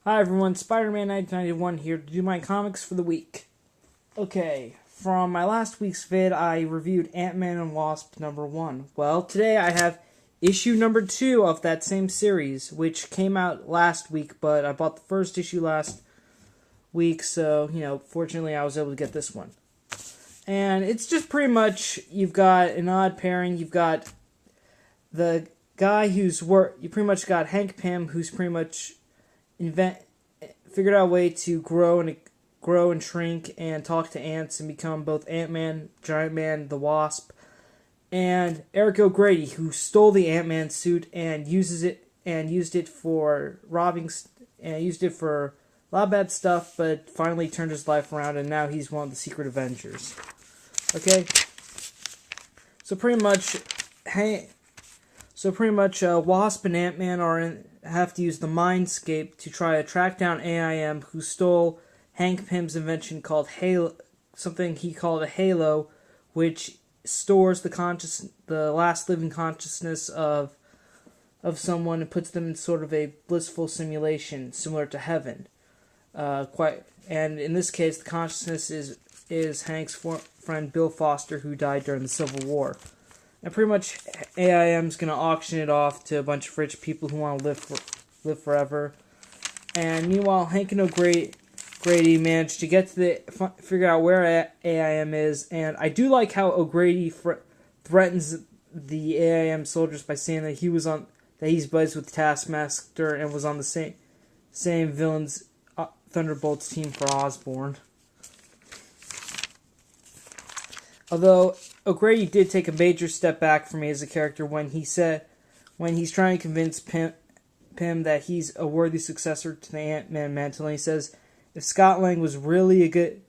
Hi everyone, Spider-Man 1991 here to do my comics for the week. Okay, from my last week's vid, I reviewed Ant-Man and Wasp #1. Well, today I have issue #2 of that same series, which came out last week, but I bought the first issue last week, so, fortunately I was able to get this one. And it's just pretty much, you've got an odd pairing, you've got the guy you pretty much got Hank Pym, who's pretty much figured out a way to grow and shrink and talk to ants and become both Ant-Man, Giant Man, the Wasp, and Eric O'Grady, who stole the Ant-Man suit and used it for robbing and used it for a lot of bad stuff, but finally turned his life around and now he's one of the Secret Avengers. Okay, so pretty much, Wasp and Ant-Man have to use the Mindscape to try to track down AIM, who stole Hank Pym's invention called Halo, something he called a Halo, which stores the last living consciousness of someone and puts them in sort of a blissful simulation similar to heaven. And in this case, the consciousness is Hank's friend Bill Foster, who died during the Civil War. And pretty much AIM's going to auction it off to a bunch of rich people who want to live forever. And meanwhile, Hank and O'Grady managed to figure out where AIM is. And I do like how O'Grady threatens the AIM soldiers by saying that he's buddies with Taskmaster and was on the same villains Thunderbolts team for Osborn. Although O'Grady did take a major step back for me as a character when he's trying to convince Pym that he's a worthy successor to the Ant-Man mantle, and he says if Scott Lang was really a good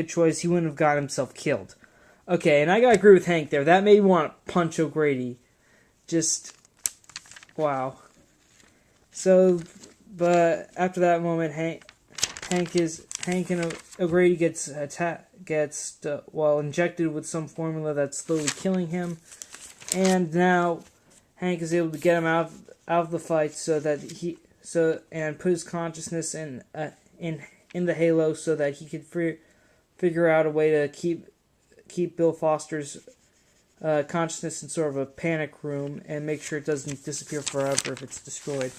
choice, he wouldn't have gotten himself killed. Okay, and I gotta agree with Hank there. That made me want to punch O'Grady. Just wow. So, but after that moment, Hank and O'Grady gets injected with some formula that's slowly killing him, and now Hank is able to get him out of the fight and put his consciousness in the Halo so that he could figure out a way to keep Bill Foster's consciousness in sort of a panic room and make sure it doesn't disappear forever if it's destroyed.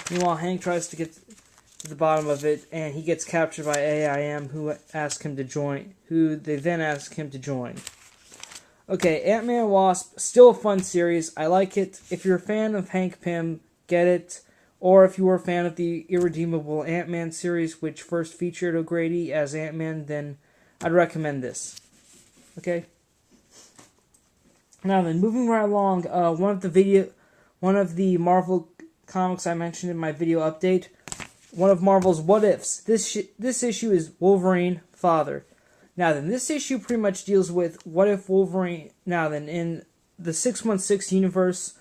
Meanwhile, Hank tries to get to the bottom of it, and he gets captured by AIM, who they then ask him to join. Okay, Ant-Man and Wasp, still a fun series. I like it. If you're a fan of Hank Pym, get it. Or if you were a fan of the Irredeemable Ant-Man series, which first featured O'Grady as Ant-Man, then I'd recommend this. Okay? Now then, moving right along, one of the Marvel comics I mentioned in my video update, one of Marvel's What Ifs. This issue is Wolverine, Father. Now then, this issue pretty much deals with what if Wolverine... Now then, in the 616 universe,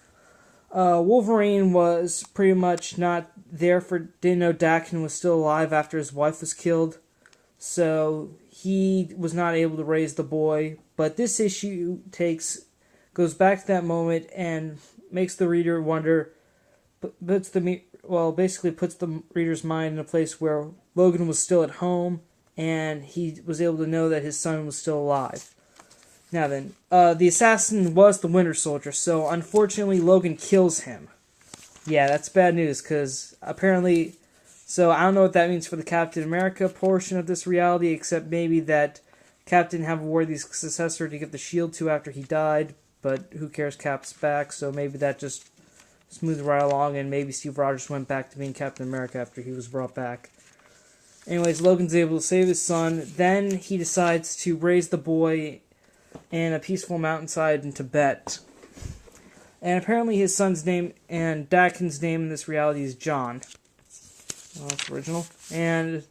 Wolverine was pretty much not there didn't know Daken was still alive after his wife was killed, so he was not able to raise the boy. But this issue goes back to that moment and makes the reader wonder, basically puts the reader's mind in a place where Logan was still at home, and he was able to know that his son was still alive. Now then, the assassin was the Winter Soldier, so unfortunately Logan kills him. Yeah, that's bad news, because apparently... So I don't know what that means for the Captain America portion of this reality, except maybe that Cap didn't have a worthy successor to give the shield to after he died, but who cares, Cap's back, so maybe that just smoothed right along, and maybe Steve Rogers went back to being Captain America after he was brought back. Anyways, Logan's able to save his son. Then he decides to raise the boy in a peaceful mountainside in Tibet. And apparently his son's name and Daken's name in this reality is John. Well, that's original. And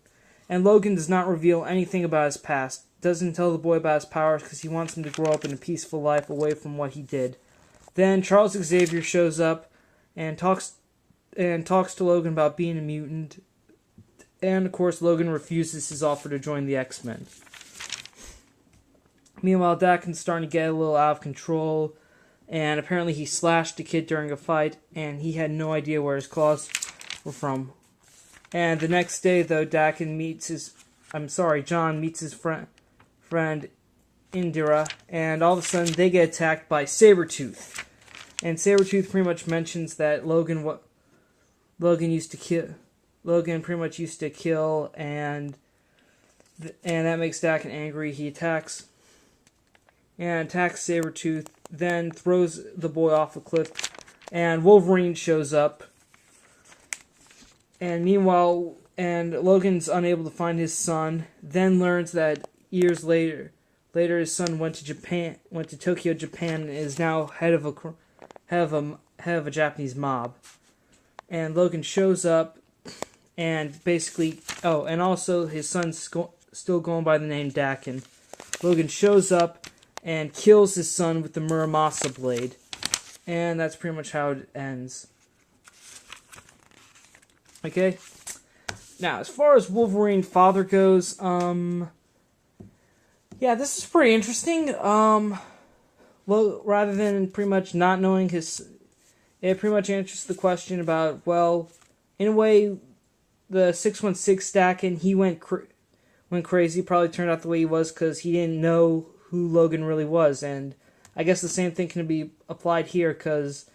Logan does not reveal anything about his past. Doesn't tell the boy about his powers because he wants him to grow up in a peaceful life away from what he did. Then Charles Xavier shows up and talks to Logan about being a mutant. And, of course, Logan refuses his offer to join the X-Men. Meanwhile, Daken's starting to get a little out of control, and apparently he slashed a kid during a fight, and he had no idea where his claws were from. And the next day, though, John meets his friend Indira, and all of a sudden they get attacked by Sabretooth. And Sabretooth pretty much mentions that Logan pretty much used to kill, and that makes Daken angry. He attacks Sabretooth, then throws the boy off a cliff, and Wolverine shows up. And meanwhile, Logan's unable to find his son, then learns that years later his son went to Tokyo, Japan, and is now head of a Japanese mob. And Logan shows up, and basically, and also his son's still going by the name Daken. Logan shows up and kills his son with the Muramasa blade, and that's pretty much how it ends. Okay. Now, as far as Wolverine father goes, yeah, this is pretty interesting. Rather than pretty much not knowing it pretty much answers the question about, well, in a way, the 616 Daken, he went crazy, probably turned out the way he was because he didn't know who Logan really was, and I guess the same thing can be applied here because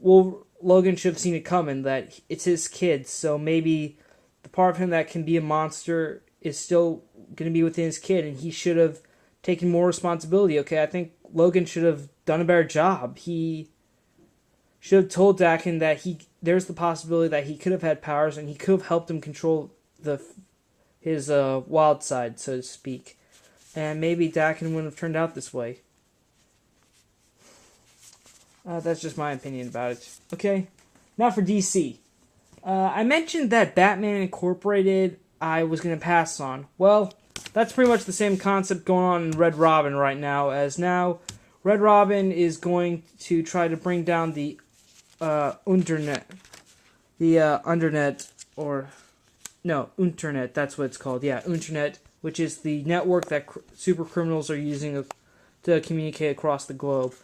Logan should have seen it coming, that it's his kid, so maybe the part of him that can be a monster is still going to be within his kid, and he should have taken more responsibility. Okay, I think Logan should have done a better job. He should have told Daken that there's the possibility that he could have had powers, and he could have helped him control his wild side, so to speak. And maybe Daken wouldn't have turned out this way. That's just my opinion about it. Okay, now for DC. I mentioned that Batman Incorporated I was going to pass on. Well, that's pretty much the same concept going on in Red Robin right now, as now Red Robin is going to try to bring down the Unternet. Unternet, that's what it's called. Yeah, Unternet, which is the network that super criminals are using to communicate across the globe.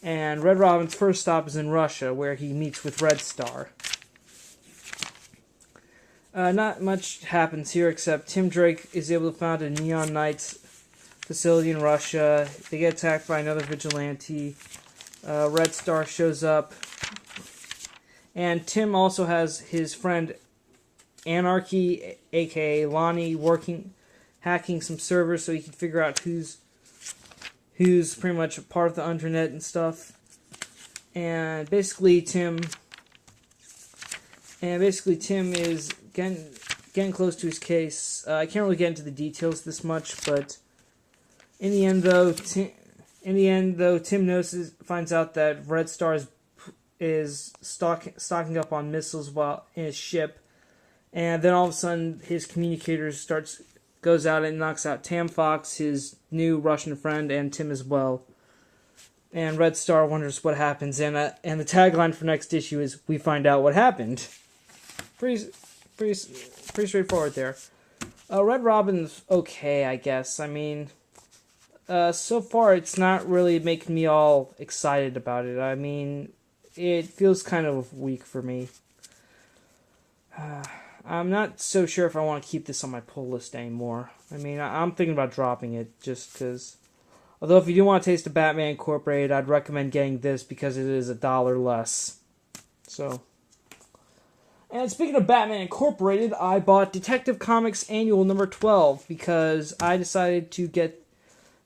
And Red Robin's first stop is in Russia, where he meets with Red Star. Not much happens here, except Tim Drake is able to found a Neon Knights facility in Russia. They get attacked by another vigilante. Red Star shows up. And Tim also has his friend Anarchy, aka Lonnie, hacking some servers so he can figure out who's pretty much a part of the Undernet and stuff. And basically Tim is getting close to his case. I can't really get into the details this much, but in the end though, Tim finds out that Red Star is stocking up on missiles while in his ship, and then all of a sudden his communicators goes out and knocks out Tam Fox, his new Russian friend, and Tim as well. And Red Star wonders what happens, and the tagline for next issue is "We find out what happened." Pretty straightforward there. Red Robin's okay, I guess. I mean, so far it's not really making me all excited about it. I mean, it feels kind of weak for me. I'm not so sure if I want to keep this on my pull list anymore. I mean, I'm thinking about dropping it just because. Although if you do want to taste of Batman Incorporated, I'd recommend getting this because it is $1 less. So. And speaking of Batman Incorporated, I bought Detective Comics Annual number 12 because I decided to get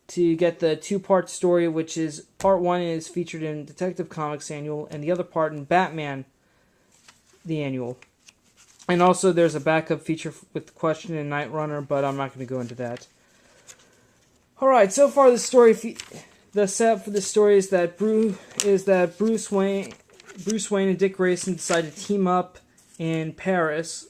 the two-part story, which is part 1 is featured in Detective Comics Annual, and the other part in Batman the Annual. And also there's a backup feature with Question and Night Runner, but I'm not going to go into that. Alright, so far the setup for this story is that Bruce Wayne and Dick Grayson decide to team up in Paris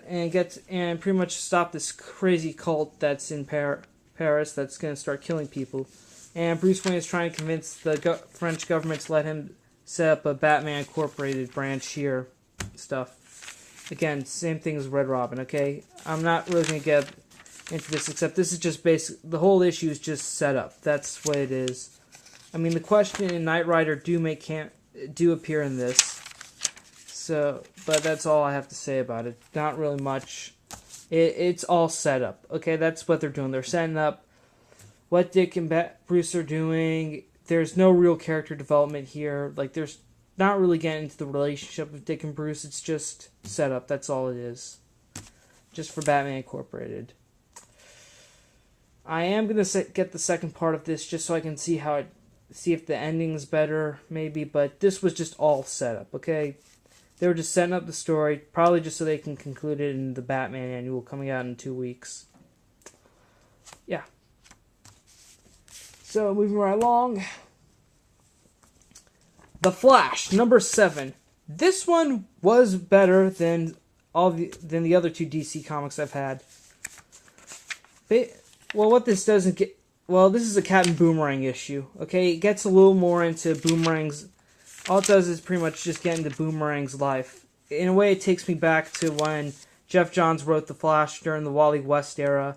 and pretty much stop this crazy cult that's in Paris that's going to start killing people. And Bruce Wayne is trying to convince the French government to let him set up a Batman Incorporated branch here. Stuff. Again, same thing as Red Robin, okay? I'm not really going to get into this, except this is just basic. The whole issue is just set up. That's what it is. I mean, the Question and Knight Rider do appear in this. So, but that's all I have to say about it. Not really much. It's all set up. Okay, that's what they're doing. They're setting up what Dick and Bruce are doing. There's no real character development here. Like, there's not really getting into the relationship of Dick and Bruce. It's just set up. That's all it is. Just for Batman Incorporated. I am gonna get the second part of this just so I can see if the ending's better, maybe. But this was just all set up. Okay. They were just setting up the story, probably just so they can conclude it in the Batman annual coming out in 2 weeks. Yeah. So, moving right along. The Flash, number 7. This one was better than the other 2 DC comics I've had. What this doesn't get... Well, this is a Captain Boomerang issue. Okay, it gets a little more into Boomerang's... All it does is pretty much just get into Boomerang's life. In a way, it takes me back to when Jeff Johns wrote The Flash during the Wally West era.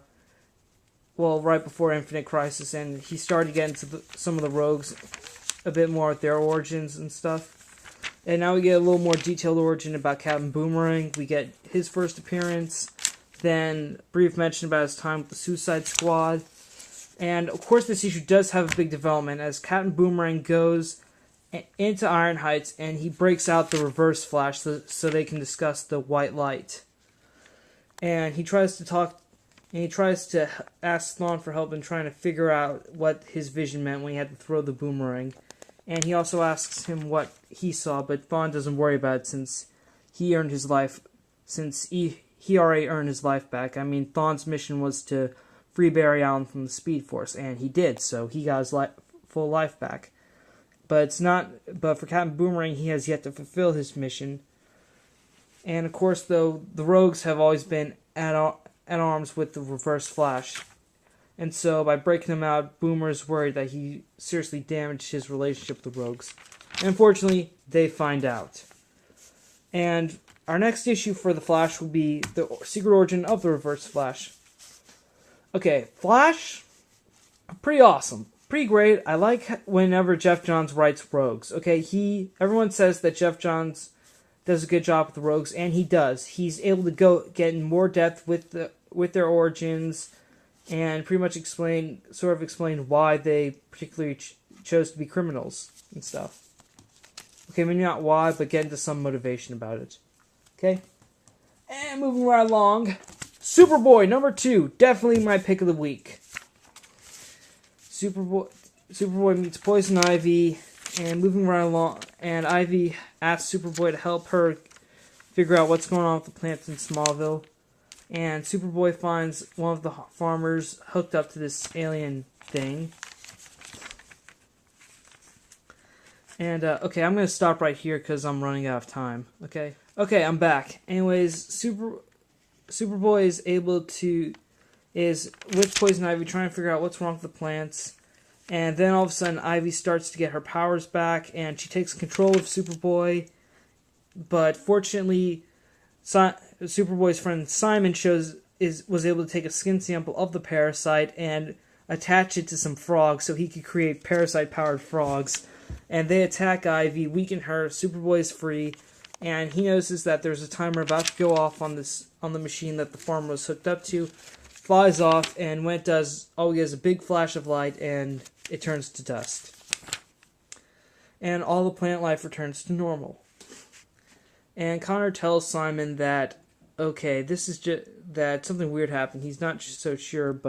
Well, right before Infinite Crisis, and he started getting into some of the Rogues a bit more with their origins and stuff. And now we get a little more detailed origin about Captain Boomerang. We get his first appearance, then brief mention about his time with the Suicide Squad. And, of course, this issue does have a big development as Captain Boomerang goes into Iron Heights, and he breaks out the Reverse Flash so they can discuss the white light. And he tries to ask Thawne for help in trying to figure out what his vision meant when he had to throw the boomerang. And he also asks him what he saw, but Thawne doesn't worry about it since he already earned his life back. I mean, Thawne's mission was to free Barry Allen from the Speed Force, and he did, so he got his full life back. But for Captain Boomerang, he has yet to fulfill his mission. And of course, though, the Rogues have always been at arms with the Reverse Flash. And so, by breaking him out, Boomer is worried that he seriously damaged his relationship with the Rogues. And unfortunately, they find out. And our next issue for the Flash will be the secret origin of the Reverse Flash. Okay, Flash, pretty awesome. Pretty great. I like whenever Jeff Johns writes Rogues. Okay, everyone says that Jeff Johns does a good job with the Rogues, and he does. He's able to get in more depth with their origins, and pretty much explain why they particularly chose to be criminals and stuff. Okay, maybe not why, but get into some motivation about it. Okay, and moving right along, Superboy number 2, definitely my pick of the week. Superboy meets Poison Ivy, and moving right along, and Ivy asks Superboy to help her figure out what's going on with the plants in Smallville. And Superboy finds one of the farmers hooked up to this alien thing. And, okay, I'm going to stop right here because I'm running out of time, okay? Okay, I'm back. Anyways, Superboy is with Poison Ivy trying to figure out what's wrong with the plants. And then all of a sudden, Ivy starts to get her powers back, and she takes control of Superboy. But fortunately, Superboy's friend Simon was able to take a skin sample of the parasite and attach it to some frogs so he could create parasite-powered frogs. And they attack Ivy, weaken her. Superboy's free, and he notices that there's a timer about to go off on the machine that the farmer was hooked up to. Flies off, and when it does, all we get is a big flash of light, and it turns to dust. And all the plant life returns to normal. And Connor tells Simon that, okay, this is just that something weird happened. He's not so sure,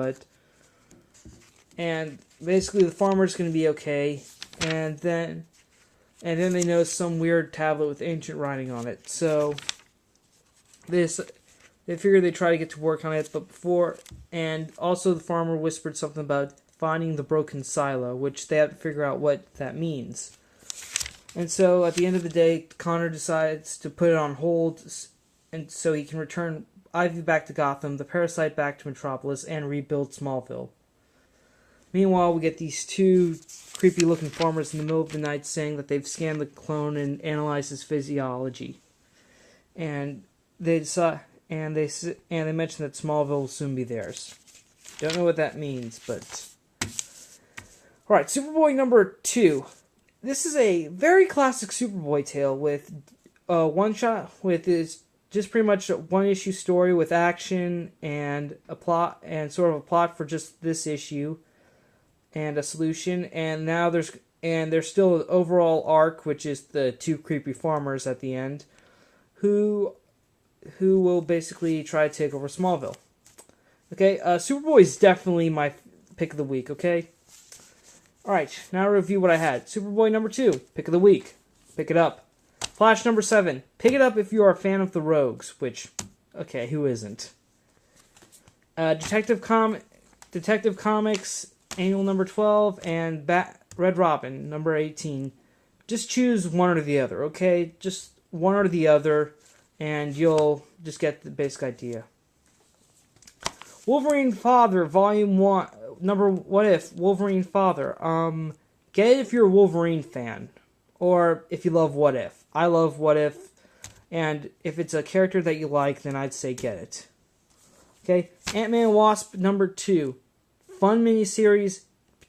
and basically the farmer's going to be okay. And then they notice some weird tablet with ancient writing on it. So they figure they try to get to work on it, and also the farmer whispered something about finding the broken silo, which they have to figure out what that means. And so at the end of the day, Connor decides to put it on hold, and so he can return Ivy back to Gotham, the Parasite back to Metropolis, and rebuild Smallville. Meanwhile, we get these two creepy-looking farmers in the middle of the night saying that they've scanned the clone and analyzed his physiology, and they mention that Smallville will soon be theirs. Don't know what that means, but Alright, Superboy number 2. This is a very classic Superboy tale with one shot with is just pretty much a one issue story with action and a plot and sort of a plot for just this issue and a solution. And now there's still an overall arc, which is the two creepy farmers at the end, who will basically try to take over Smallville. Okay, Superboy is definitely my pick of the week. Okay. All right, now review what I had. Superboy number 2, pick of the week. Pick it up. Flash number 7. Pick it up if you are a fan of the Rogues, which, okay, who isn't? Detective Comics annual number 12 and Red Robin number 18. Just choose one or the other, okay? Just one or the other, and you'll just get the basic idea. Wolverine Father Volume 1 number What If Wolverine Father. Get it if you're a Wolverine fan, or if you love What If. I love What If, and if it's a character that you like, then I'd say get it. Okay, Ant-Man and Wasp number 2. Fun miniseries.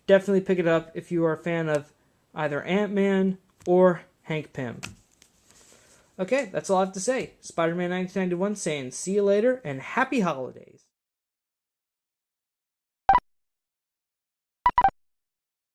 Definitely pick it up if you are a fan of either Ant-Man or Hank Pym. Okay, that's all I have to say. Spider-Man 1991 saying see you later and happy holidays.